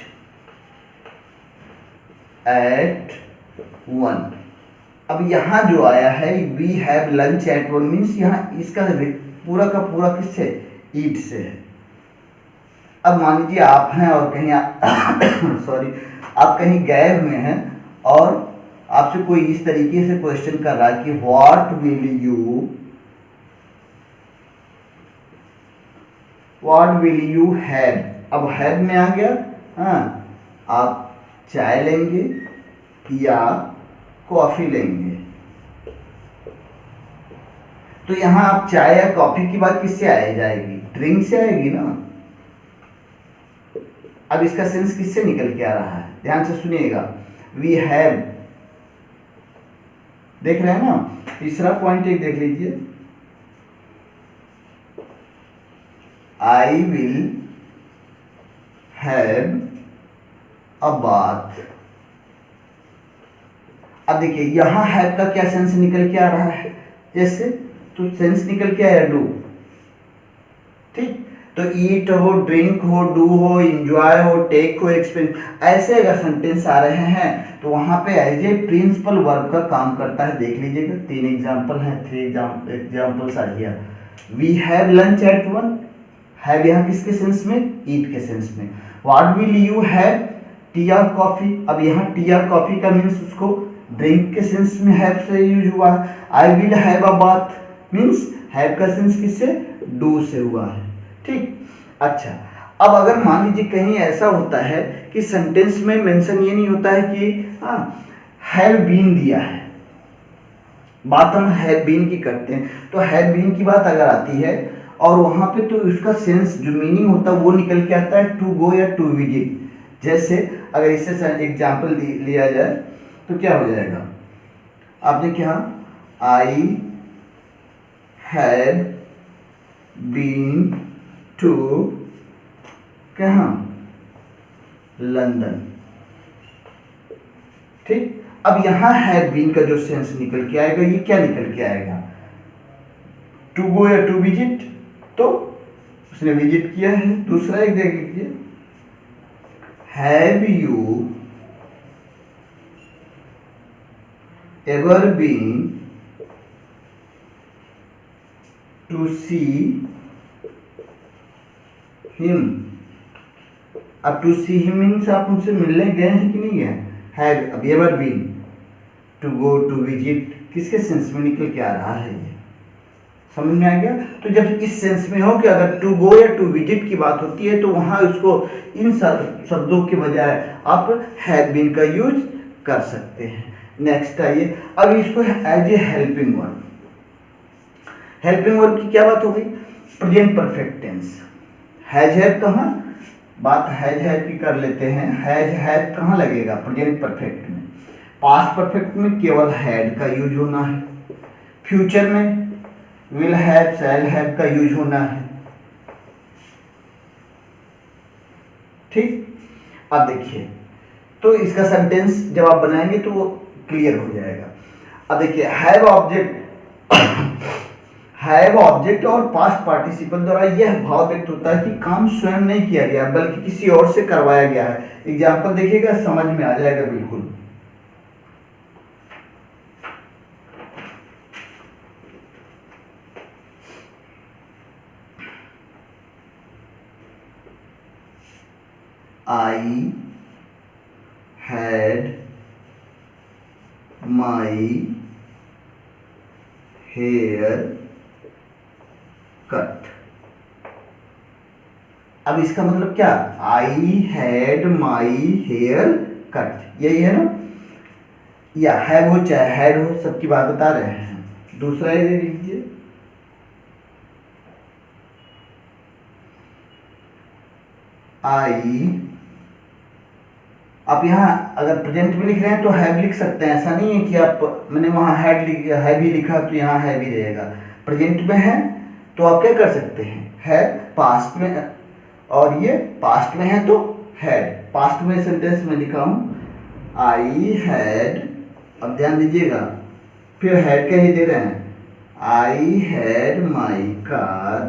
एट 1। अब यहाँ जो आया है we have lunch at 1 means, यहाँ इसका पूरा का पूरा किससे? ईट से है। अब मान लीजिए आप हैं और कहीं सॉरी, आप कहीं गए हुए हैं और आपसे कोई इस तरीके से क्वेश्चन कर रहा है कि व्हाट विल यू हैव। अब हैव में आ गया, हाँ, आप चाय लेंगे या कॉफी लेंगे? तो यहाँ आप चाय या कॉफी की बात किससे आ जाएगी? ड्रिंक से आएगी ना। अब इसका सेंस किससे निकल के आ रहा है? ध्यान से सुनिएगा। वी हैव, देख रहे हैं ना? तीसरा पॉइंट एक देख लीजिए, I will have a bath. अब देखिए यहाँ हैव का क्या सेंस निकल के आ रहा है? जैसे तो सेंस निकल के आया डू, ठीक? तो ईट हो, ड्रिंक हो, डू हो, इंजॉय हो, टेक हो, एक्सपीरियंस, ऐसे अगर सेंटेंस आ रहे हैं तो वहां पे एज ए प्रिंसिपल वर्ब का काम करता है। देख लीजिएगा, 3 एग्जाम्पल हैं, 3 एग्जाम्पल्स आ गया। We have lunch at 1, have यहाँ किसके सेंस में? ईट के सेंस में। What will you have, tea और कॉफी। अब यहाँ टी और कॉफी का मीन्स उसको ड्रिंक के सेंस में हैव से यूज हुआ है। I will have a bath means have का सेंस किससे? डू से हुआ है, ठीक? अच्छा, अब अगर मान लीजिए कहीं ऐसा होता है कि सेंटेंस में मेंशन ये नहीं होता है कि हैव बीन दिया है, बात हम हैव बीन की करते हैं, तो हैव बीन की बात अगर आती है और वहां पे तो उसका सेंस जो मीनिंग होता है वो निकल के आता है टू गो या टू विजिट। जैसे अगर इससे एग्जाम्पल लिया जाए तो क्या हो जाएगा? आपने क्या, आई हैव बीन टू कहाँ? लंदन, ठीक? अब यहाँ हैव बीन का जो सेंस निकल के आएगा, ये क्या निकल के आएगा, टू गो या टू विजिट, तो उसने विजिट किया है। दूसरा एक देख लीजिए, have you ever been to see him. अब टू सी हिम मीन्स आप उनसे मिलने गए हैं कि नहीं गए। हैव अब ever been, to go to visit किसके सेंस में निकल के आ रहा है, ये समझ में आ गया। तो जब इस सेंस में हो कि अगर टू गो या टू विजिट की बात होती है तो वहां उसको इन शब्दों के बजाय आप हैव बीन का यूज कर सकते हैं। नेक्स्ट आइए, अब इसको as a helping verb. Helping verb की क्या बात हो गई, present perfect tense. Has have कहाँ, बात हैज हैव की कर लेते हैं। हैज हैव कहाँ लगेगा, प्रेजेंट परफेक्ट में। पास्ट परफेक्ट में केवल हैड का यूज होना है। फ्यूचर में विल हैव शैल हैव का यूज होना है। ठीक, अब देखिए, तो इसका सेंटेंस जब आप बनाएंगे तो वो क्लियर हो जाएगा। अब देखिए, हैव ऑब्जेक्ट, हैव ऑब्जेक्ट और पास्ट पार्टिसिपल द्वारा यह भाव व्यक्त होता है कि काम स्वयं नहीं किया गया बल्कि किसी और से करवाया गया है। एग्जाम्पल देखिएगा, समझ में आ जाएगा बिल्कुल। I had my hair cut। अब इसका मतलब क्या, I had my hair cut, यही है ना, या हैव हो चाहे हैड हो, सबकी बात बता रहे हैं। दूसरा ये देख लीजिए, आई, आप यहाँ अगर प्रेजेंट में लिख रहे हैं तो हैव लिख सकते हैं, ऐसा नहीं है कि आप, मैंने वहाँ हैव ही लिखा तो यहाँ हैव ही रहेगा। प्रेजेंट में है तो आप क्या कर सकते हैं, है पास्ट में, और ये पास्ट में है तो हैड। पास्ट में सेंटेंस में लिखा हूँ आई हैड, अब ध्यान दीजिएगा, फिर हैड का ही दे रहे हैं, आई हैड माई कार,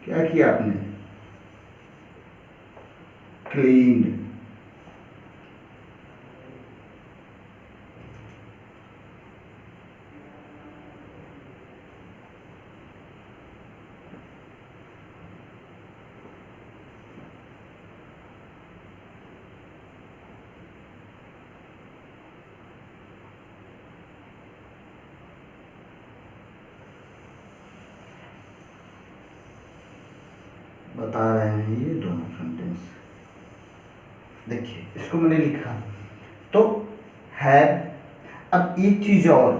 क्या किया आपने, क्लीन। बता रहे हैं ये दोनों सेंटेंस। देखिए, इसको मैंने लिखा तो हैव। अब एक चीज और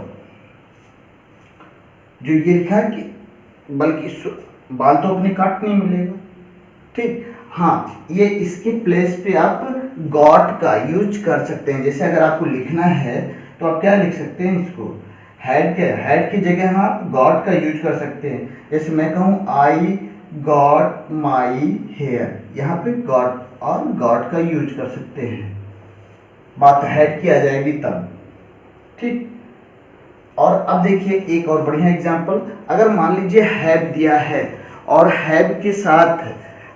जो ये लिखा है कि बल्कि बाल तो अपने काट नहीं मिलेगा, ठीक, हाँ, ये इसके प्लेस पे आप गॉट का यूज कर सकते हैं। जैसे अगर आपको लिखना है तो आप क्या लिख सकते हैं, इसको हैड की जगह आप गॉट का यूज कर सकते हैं। जैसे मैं कहूँ आई गॉट माई हेयर, यहाँ पे गॉट और गॉट का यूज कर सकते हैं, बात हैड की आ जाएगी तब, ठीक। और अब देखिए एक और बढ़िया एग्जांपल, अगर मान लीजिए हैव दिया है और हैव के साथ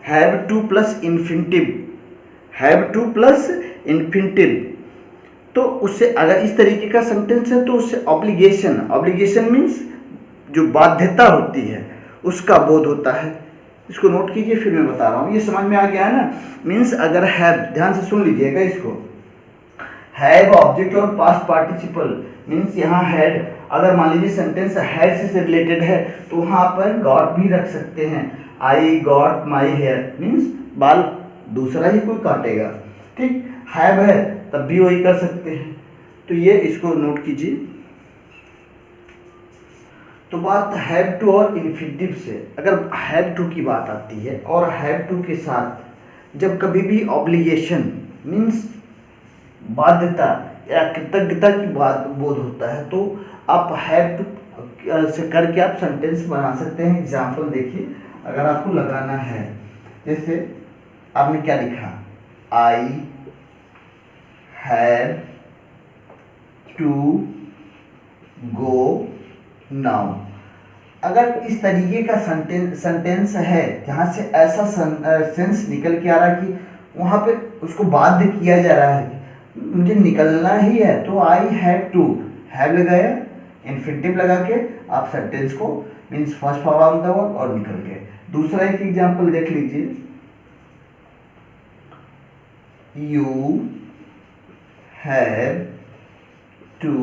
have two plus infinitive, have two plus infinitive, तो उससे अगर इस तरीके का सेंटेंस है तो उससे ऑब्लिगेशन मीन्स जो बाध्यता होती है उसका बोध होता है। इसको नोट कीजिए, फिर मैं बता रहा हूँ, ये समझ में आ गया है ना। मीन्स अगर हैव, ध्यान से सुन लीजिएगा इसको, हैव ऑब्जेक्ट और पास्ट पार्टिसिपल मीन्स यहाँ हैड, अगर मान लीजिए सेंटेंस हैड से रिलेटेड है तो वहाँ पर गॉट भी रख सकते हैं। I got my hair means बाल दूसरा ही कोई काटेगा, ठीक। हैव है तब भी वही कर सकते हैं, तो ये इसको नोट कीजिए। तो बात हैव टू और इन्फिनिटिव से, अगर हैव टू की बात आती है और हैव टू के साथ जब कभी भी ऑब्लिगेशन मीन्स बाध्यता या कृतज्ञता की बात बोध होता है तो आप हैव टू से करके आप सेंटेंस बना सकते हैं। एग्जाम्पल देखिए, अगर आपको लगाना है, जैसे आपने क्या लिखा, I have to go now. अगर इस तरीके का सेंटेंस है जहाँ से ऐसा सेंस निकल के आ रहा है कि वहाँ पे उसको बाध्य किया जा रहा है कि मुझे निकलना ही है, तो आई हैव टू, हैव लगाया, इन्फिनिटिव लगा के आप सेंटेंस को means first form of the verb और निकल गए। दूसरा एक एग्जांपल देख लीजिए, you have to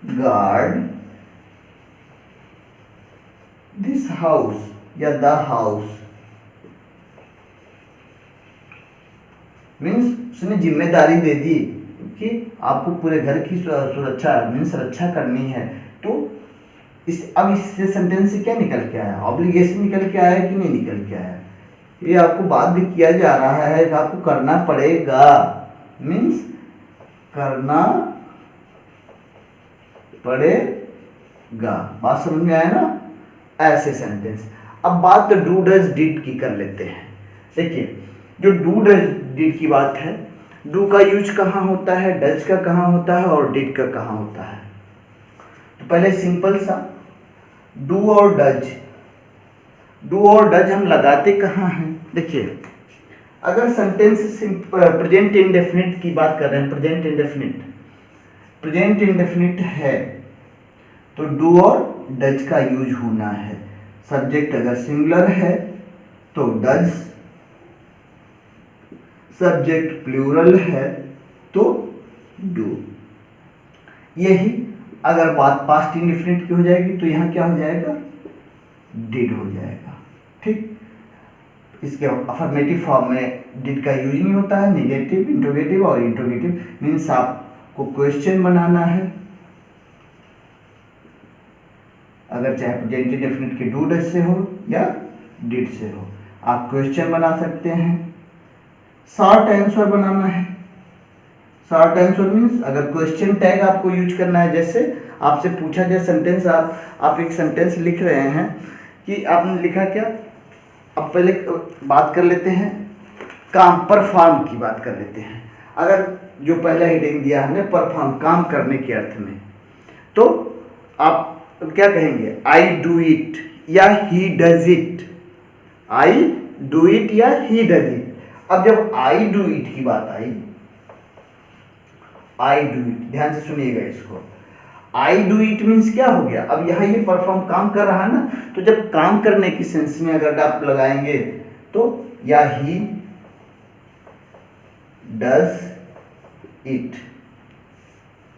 guard this house या द हाउस, मीन्स उसने जिम्मेदारी दे दी कि आपको पूरे घर की सुरक्षा मीन्स रक्षा करनी है। तो अब इससे सेंटेंस से क्या निकल के आया, ऑब्लिगेशन निकल के आया कि नहीं निकल के आया, ये आपको बाध्य किया जा रहा है कि आपको करना पड़ेगा, मीन्स करना पड़ेगा। बात समझ में आया ना, ऐसे सेंटेंस। अब बात डू डज डिड की कर लेते हैं। देखिए जो डू डज डिड की बात है, डू का यूज कहाँ होता है, डज का कहाँ होता है और डिड का कहाँ होता है। तो पहले सिंपल सा डू और डज, डू और डज हम लगाते कहाँ हैं। देखिए अगर सेंटेंस प्रेजेंट इंडेफिनिट की बात कर रहे हैं, प्रेजेंट इंडेफिनिट है तो डू और डज का यूज होना है। सब्जेक्ट अगर सिंगुलर है तो डज, सब्जेक्ट प्लूरल है तो डू। यही अगर बात पास्ट इंडेफिनिट की हो जाएगी तो यहाँ क्या हो जाएगा, डिड हो जाएगा। ठीक, इसके अफर्मेटिव फॉर्म में डिड का यूज नहीं होता है। नेगेटिव, इंट्रोगेटिव और इंट्रोगेटिव मीन्स आपको क्वेश्चन बनाना है, अगर चाहे प्रेजेंट इंडेफिनिट के डू डज से हो या डिड से हो, आप क्वेश्चन बना सकते हैं। शॉर्ट आंसर बनाना है, शॉर्ट आंसर मीन्स अगर क्वेश्चन टैग आपको यूज करना है, जैसे आपसे पूछा जाए सेंटेंस, आप एक सेंटेंस लिख रहे हैं कि आपने लिखा क्या। अब पहले बात कर लेते हैं काम, परफॉर्म की बात कर लेते हैं। अगर जो पहला हेडिंग दिया हमने परफॉर्म, काम करने के अर्थ में, तो आप क्या कहेंगे, आई डू इट या he does it, I do it या ही डज इट। अब जब आई डू इट की बात आई, आई डू इट, ध्यान से सुनिएगा इसको, आई डू इट मीन्स क्या हो गया, अब यहाँ ये परफॉर्म काम कर रहा है ना, तो जब काम करने की सेंस में अगर आप लगाएंगे तो या ही डज इट,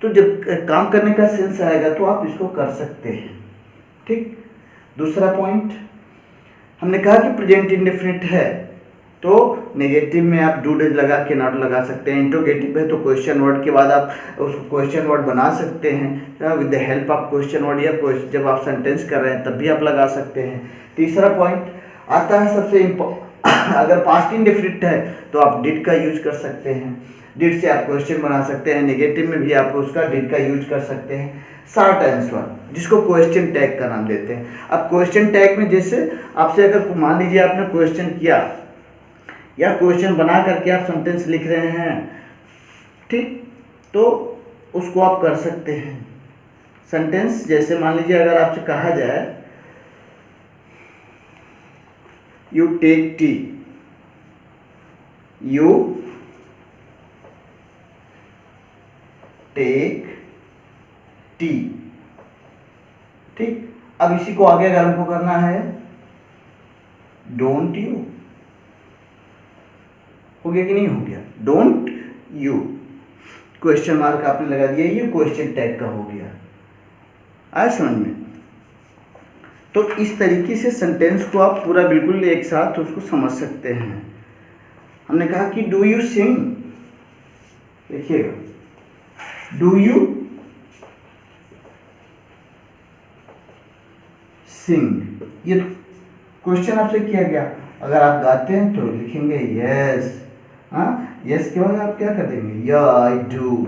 तो जब काम करने का सेंस आएगा तो आप इसको कर सकते हैं। ठीक, दूसरा पॉइंट हमने कहा कि प्रेजेंट इंडेफिनिट है तो नेगेटिव में आप डू डज लगा के नॉट लगा सकते हैं। इंट्रोगेटिव है तो क्वेश्चन वर्ड के बाद आप उसको क्वेश्चन वर्ड बना सकते हैं with the help of question word, या जब आप सेंटेंस कर रहे हैं तब भी आप लगा सकते हैं। तीसरा पॉइंट आता है सबसे अगर पास्ट इंडेफिनिट है तो आप डिड का यूज कर सकते हैं, डिड से आप क्वेश्चन बना सकते हैं। नेगेटिव में भी आप उसका डिड का यूज कर सकते हैं। शॉर्ट आंसर जिसको क्वेश्चन टैग का नाम देते हैं। अब क्वेश्चन टैग में जैसे आपसे अगर मान लीजिए आपने क्वेश्चन किया या क्वेश्चन बना करके आप सेंटेंस लिख रहे हैं, ठीक, तो उसको आप कर सकते हैं। सेंटेंस जैसे मान लीजिए अगर आपसे कहा जाए you take tea, you take tea, ठीक। अब इसी को आगे अगर हमको करना है डोंट यू, हो गया कि नहीं हो गया, डोंट यू, क्वेश्चन मार्क आपने लगा दिया, ये क्वेश्चन टैग का हो गया। आया समझ में। तो इस तरीके से सेंटेंस को आप पूरा बिल्कुल एक साथ उसको समझ सकते हैं। हमने कहा कि डू यू सिंग, देखिएगा डू यू सिंग, ये क्वेश्चन आपसे किया गया। अगर आप गाते हैं तो लिखेंगे यस, हाँ, यस के बाद आप क्या कर देंगे, या आई डू।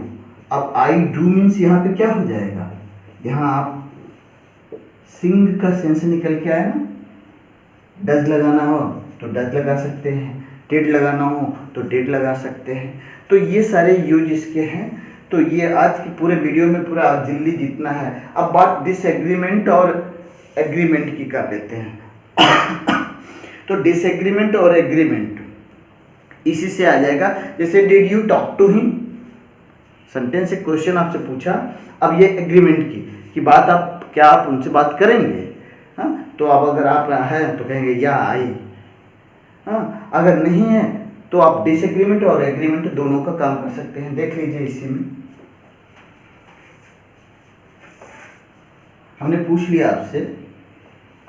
अब आई डू मीन्स यहाँ पे क्या हो जाएगा, यहाँ आप सिंग का सेंस निकल के आया ना, डज लगाना हो तो डज लगा सकते हैं, डिड लगाना हो तो डिड लगा सकते हैं। तो ये सारे यूज इसके हैं। तो ये आज की पूरे वीडियो में पूरा दिल्ली जितना है। अब बात डिसएग्रीमेंट और एग्रीमेंट की कर लेते हैं। तो डिसएग्रीमेंट और एग्रीमेंट इसी से आ जाएगा। जैसे did you talk to him, sentence से क्वेश्चन आपसे पूछा, अब ये एग्रीमेंट की बात, आप क्या आप उनसे बात करेंगे? हाँ, तो अब अगर आप हैं तो कहेंगे या आई। हाँ, अगर नहीं है तो आप डिसएग्रीमेंट और एग्रीमेंट दोनों का काम कर सकते हैं। देख लीजिए, इसी में हमने पूछ लिया आपसे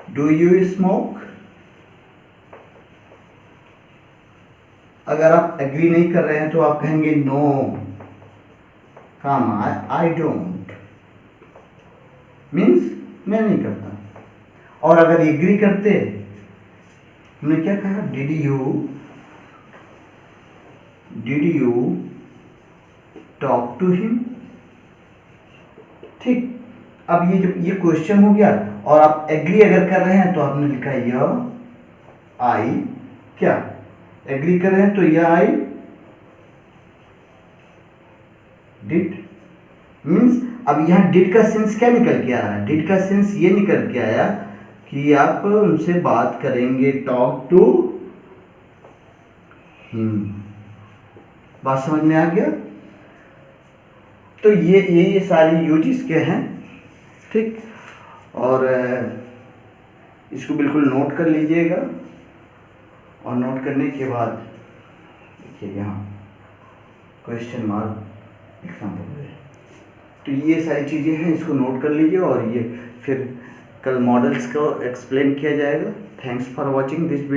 डू यू स्मोक। अगर आप एग्री नहीं कर रहे हैं तो आप कहेंगे नो, काम आई डोंट, मीन्स मैं नहीं करता। और अगर एग्री करते, हमने क्या कहा, did you talk to him. ठीक, अब ये जब ये क्वेश्चन हो गया और आप एग्री अगर कर रहे हैं तो आपने लिखा यह आई, क्या एग्री कर रहे हैं तो यह आई डिड, मीन्स अब यहाँ डिड का सेंस क्या निकल के आ रहा है? डिड का सेंस ये निकल के आया कि आप उनसे बात करेंगे, टॉक टू हिम। बात समझ में आ गया? तो ये सारी यूज इसके हैं। ठीक, और इसको बिल्कुल नोट कर लीजिएगा। और नोट करने के बाद देखिए यहाँ क्वेश्चन मार्क एग्जाम्पल है। तो ये सारी चीज़ें हैं, इसको नोट कर लीजिए। और ये फिर कल मॉडल्स को एक्सप्लेन किया जाएगा। Thanks for watching this video.